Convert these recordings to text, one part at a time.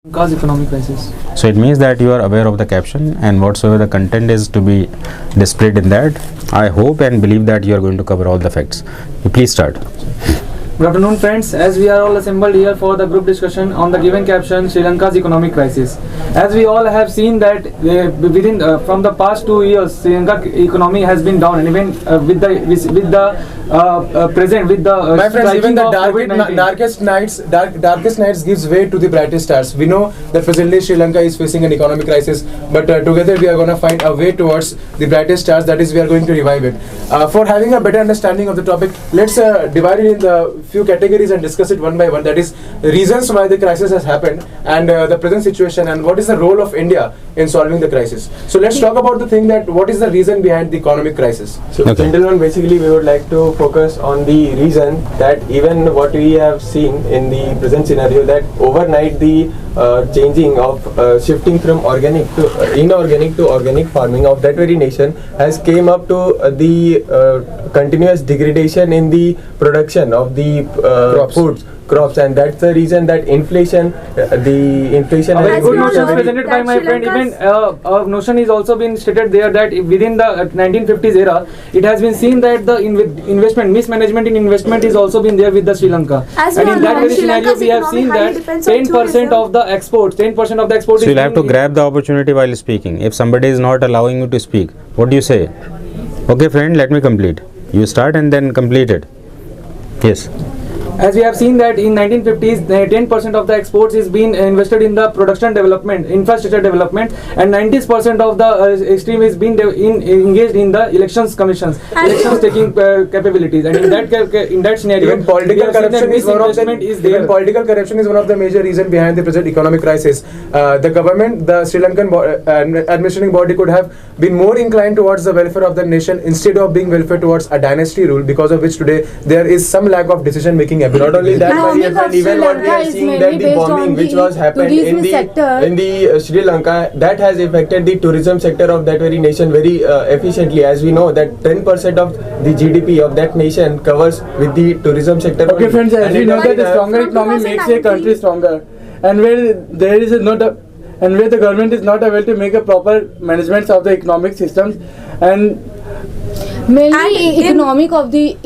Cause economic crisis. So it means that you are aware of the caption and whatsoever the content is to be displayed in that. I hope and believe that you are going to cover all the facts. You please start. Good afternoon, friends. As we are all assembled here for the group discussion on the given caption, Sri Lanka's economic crisis. As we all have seen that from the past 2 years, Sri Lanka economy has been down, and even with the present with the my friends, even the darkest darkest nights gives way to the brightest stars. We know that presently Sri Lanka is facing an economic crisis, but together we are going to find a way towards the brightest stars. That is, we are going to revive it. For having a better understanding of the topic, let's divide it in the few categories and discuss it one by one. That is, reasons why the crisis has happened, and the present situation, and what is the role of India in solving the crisis. So let's talk about the thing that what is the reason behind the economic crisis. So gentlemen, basically we would like to focus on the reason that even what we have seen in the present scenario, that overnight the changing of shifting from organic to inorganic to organic farming of that very nation has came up to the continuous degradation in the production of the crops, and that's the reason that inflation a very good notion presented by my friend. Even a notion is also been stated there that within the 1950s era, it has been seen that the mismanagement in investment is also been there with the Sri Lanka. And in that very scenario, we have seen that 10% of the exports, So you'll have to grab the opportunity while speaking. If somebody is not allowing you to speak, what do you say? Okay, friend, let me complete. You start and then complete it. Yes. As we have seen that in 1950s, 10% of the exports is being invested in the production development, infrastructure development, and 90% of the stream is being engaged in the elections commissions, elections taking capabilities. And in that scenario, even political corruption is political corruption is one of the major reasons behind the present economic crisis. The government, the Sri Lankan administrating body could have been more inclined towards the welfare of the nation instead of being welfare towards a dynasty rule, because of which today there is some lack of decision making. Not only that, my dear friend, even what we are seeing, that the bombing which was happened in the Sri Lanka, that has affected the tourism sector of that very nation very efficiently. As we know that 10% of the GDP of that nation covers with the tourism sector. Okay, friends, as we know that a stronger economy makes a country stronger, and where there is and where the government is not able to make a proper management of the economic systems, and mainly economic of the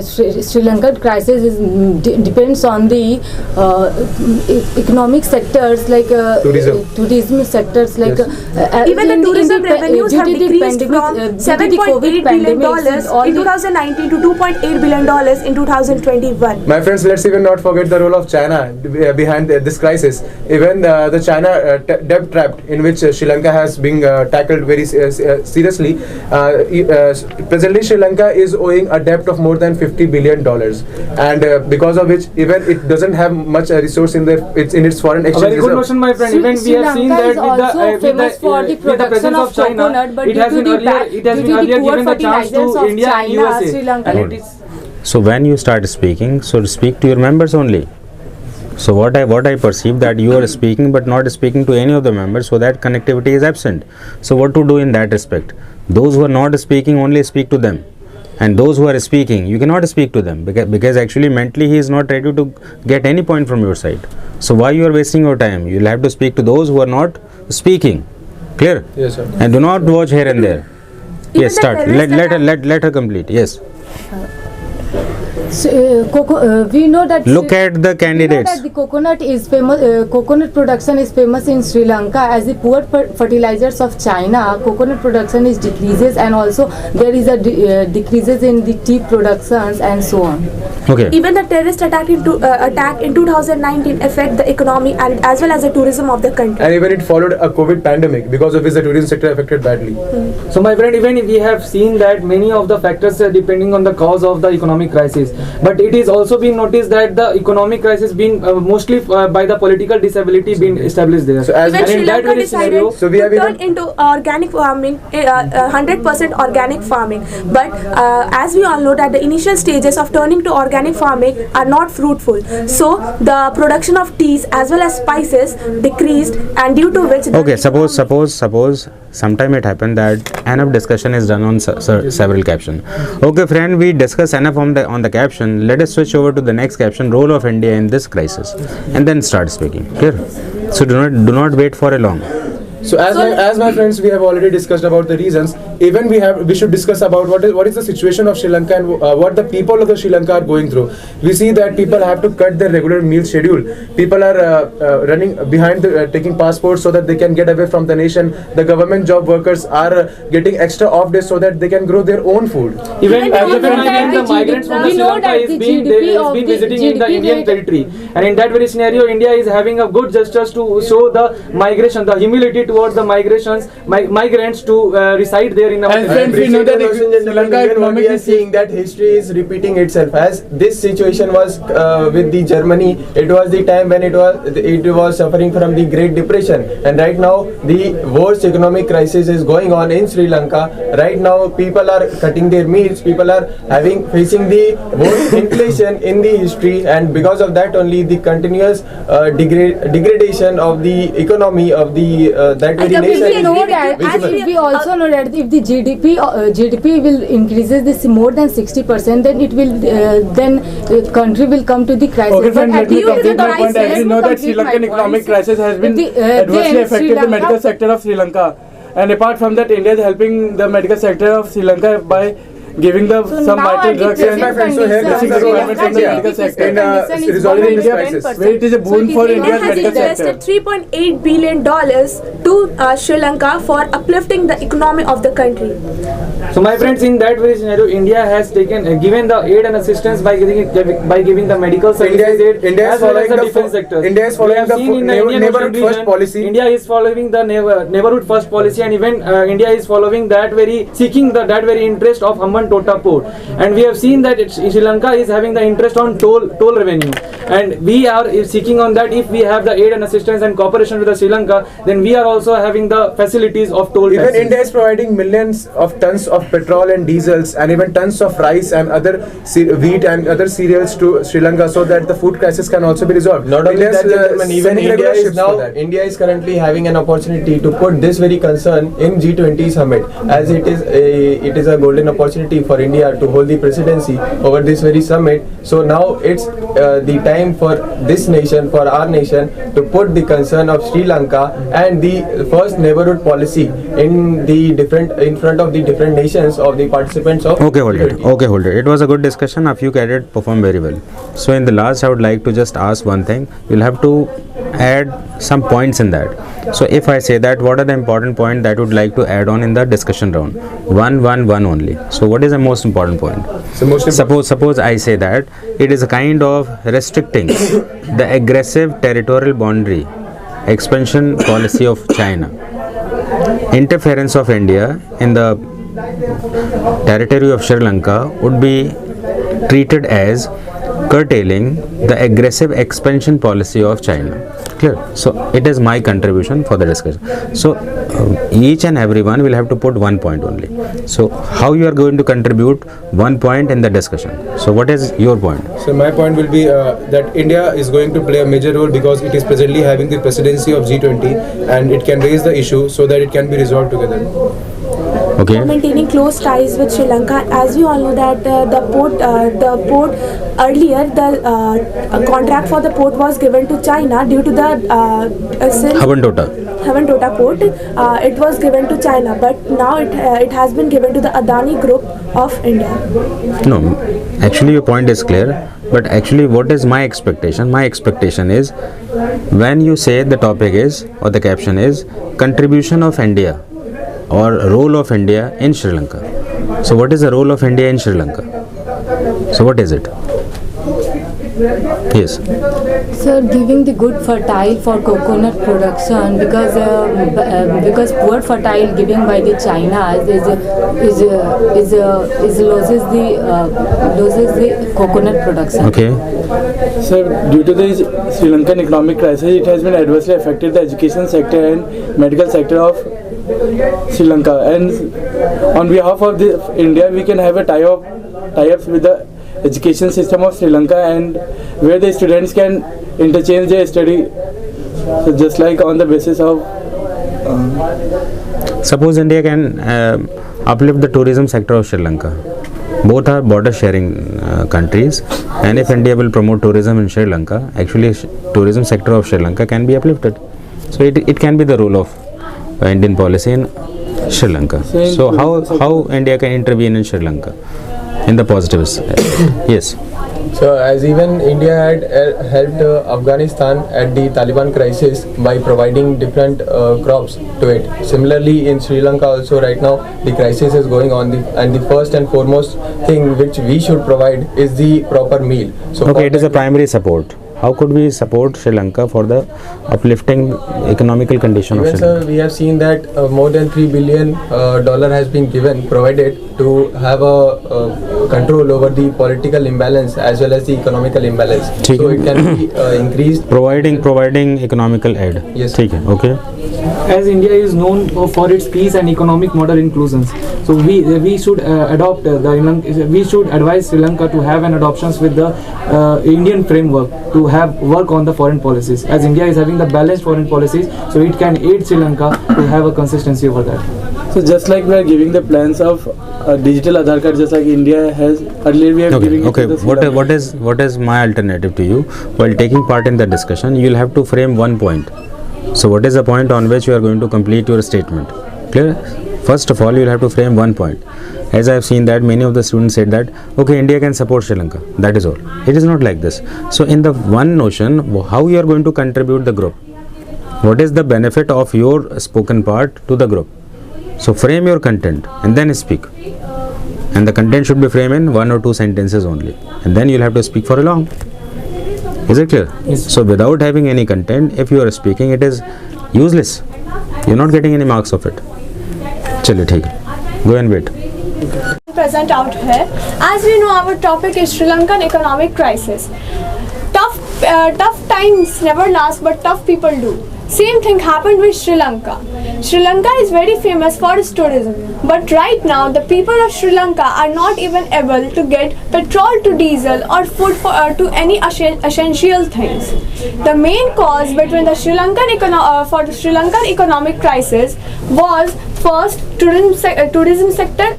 Sri Lankan crisis depends on the economic sectors like tourism sectors, like even the tourism revenues have decreased from $7.8 billion in 2019 to $2.8 billion in 2021. My friends, let's even not forget the role of China behind this crisis. Even the China debt trap in which Sri Lanka has been tackled very seriously. Presently Sri Lanka is owing a debt of more than $50 billion, and because of which even it doesn't have much resource in its foreign exchange. A very good notion, my friend. Even we have seen that with the presence of China, it has been earlier given the chance to India and USA. So when you start speaking, so speak to your members only. So what I perceive that you are speaking but not speaking to any of the members, so that connectivity is absent. So what to do in that respect? Those who are not speaking, only speak to them, and those who are speaking, you cannot speak to them, because actually mentally he is not ready to get any point from your side. So why you are wasting your time? You will have to speak to those who are not speaking. Clear? Yes, sir. And do not watch here and there. Yes, start. Let her complete. Yes. We know that look at the candidates. We know that the coconut is famous. Coconut production is famous in Sri Lanka. As the poor fertilizers of China, coconut production is decreases, and also there is a decreases in the tea productions and so on. Okay. Even the terrorist attack in 2019 affect the economy and as well as the tourism of the country. And even it followed a COVID pandemic, because of which the tourism sector affected badly. So my friend, even we have seen that many of the factors are depending on the cause of the economic crisis. But it is also been noticed that the economic crisis been mostly by the political disability being established there. So as even Sri Lanka decided to turn into organic farming, 100% organic farming. But as we all know that the initial stages of turning to organic farming are not fruitful. So the production of teas as well as spices decreased, and due to which okay, suppose sometime it happens that enough discussion is done on several caption. Okay friend, we discuss enough on the caption. Let us switch over to the next caption, role of India in this crisis, and then start speaking. Clear? So do not wait for a long. So as my friends, we have already discussed about the reasons. Even we should discuss about what is the situation of Sri Lanka and what the people of the Sri Lanka are going through. We see that people have to cut their regular meal schedule. People are running behind taking passports so that they can get away from the nation. The government job workers are getting extra off days so that they can grow their own food. Even the migrants from Sri Lanka is been visiting in the Indian territory, and in that very scenario, India is having a good gestures to show the migration, the humility towards the migrants to reside there in our and country. we know that Sri Lanka economic is saying that history is repeating itself. As this situation was with the Germany, it was the time when it was suffering from the Great Depression, and right now the worst economic crisis is going on in Sri Lanka. Right now people are cutting their meals, people are facing the worst inflation in the history, and because of that only the continuous degradation of the economy of the that very nation. We also know that if the GDP will increases this more than 60%, then it will country will come to the crisis. Okay, friend, But let me due to complete the my point. As crisis, we know that Sri Lankan economic crisis has been adversely affected the medical sector of Sri Lanka, and apart from that, India is helping the medical sector of Sri Lanka by giving some vital drugs and basic requirements in the medical sector. In resolving this crisis. Where it is a boon for India's medical sector. invested $3.8 billion to Sri Lanka for uplifting the economy of the country. So my friends, in that very scenario, India has given the aid and assistance by giving the medical services India as is well as the following defense sector. India is We following have the seen in the Indian neighborhood Ocean first region, policy. India is following the neighborhood first policy, and even India is following that very interest of Tota port, and we have seen that Sri Lanka is having the interest on toll revenue, and we are seeking on that. If we have the aid and assistance and cooperation with the Sri Lanka, then we are also having the facilities of toll Even taxes. India is providing millions of tons of petrol and diesels, and even tons of rice and other wheat and other cereals to Sri Lanka, so that the food crisis can also be resolved. Not only that, gentlemen, even India India is currently having an opportunity to put this very concern in G20 summit, as it is a golden opportunity for India to hold the presidency over this very summit. So now it's the time for this nation, for our nation, to put the concern of Sri Lanka and the first neighborhood policy in front of the different nations of the participants of Okay, hold it. It was a good discussion. A few cadets performed very well. So in the last, I would like to just ask one thing. You'll have to add some points in that. So if I say that, what are the important points that would like to add on in the discussion round? One only. So what is the most important point? Suppose I say that it is a kind of restricting the aggressive territorial boundary expansion policy of China. Interference of India in the territory of Sri Lanka would be treated as curtailing the aggressive expansion policy of China. Clear? So it is my contribution for the discussion. So each and everyone will have to put 1 point only. So how you are going to contribute 1 point in the discussion? So what is your point? So my point will be that India is going to play a major role because it is presently having the presidency of G20, and it can raise the issue so that it can be resolved together. Okay. Maintaining close ties with Sri Lanka, as we all know that the port earlier the contract for the port was given to China due to the Tota port. It was given to China, but now it has been given to the Adani Group of India. No, actually your point is clear, but actually what is my expectation? My expectation is when you say the topic is, or the caption is, contribution of India or role of India in Sri Lanka. So what is the role of India in Sri Lanka? So what is it? Yes. Sir, giving the good fertile for coconut production, because poor fertile given by the China loses the coconut production. Okay. So due to the Sri Lankan economic crisis, it has been adversely affected the education sector and medical sector of Sri Lanka. And on behalf of India, we can have a tie-ups with the education system of Sri Lanka, and where the students can interchange their study, so just like on the basis of Suppose India can uplift the tourism sector of Sri Lanka. Both are border sharing countries, and if India will promote tourism in Sri Lanka, actually tourism sector of Sri Lanka can be uplifted. So it can be the role of Indian policy in Sri Lanka. So how India can intervene in Sri Lanka in the positive side? Yes. So as even India had helped Afghanistan at the Taliban crisis by providing different crops to it. Similarly in Sri Lanka also right now the crisis is going on, and the first and foremost thing which we should provide is the proper meal. So okay, it is a primary support. How could we support Sri Lanka for the uplifting economical condition of Sri Lanka? Sir, we have seen that more than $3 billion has been provided to have a control over the political imbalance as well as the economical imbalance. So it can be increased. Providing economical aid. Yes. Okay. As India is known for its peace and economic model inclusions, so we should adopt we should advise Sri Lanka to have an adoptions with the Indian framework to have work on the foreign policies. As India is having the balanced foreign policies, so it can aid Sri Lanka to have a consistency over that. So just like we are giving the plans of digital Aadhaar card, just like India has earlier, we are giving it to the Sri Lanka. What is my alternative to you? While taking part in the discussion, you will have to frame one point. So what is the point on which you are going to complete your statement? Clear? First of all, you will have to frame one point. As I have seen that many of the students said that, okay, India can support Sri Lanka. That is all. It is not like this. So in the one notion, how you are going to contribute the group? What is the benefit of your spoken part to the group? So frame your content and then speak. And the content should be framed in 1 or 2 sentences only. And then you will have to speak for a long. Is it clear? Yes. So without having any content, if you are speaking, it is useless. You are not getting any marks of it. Chale, theek hai. Go and wait. Present out here. As we know, our topic is Sri Lankan economic crisis. Tough times never last, but tough people do. Same thing happened with Sri Lanka. Sri Lanka is very famous for its tourism, but right now the people of Sri Lanka are not even able to get petrol to diesel or food to any essential things. The main cause between the Sri Lankan economic crisis was first tourism sector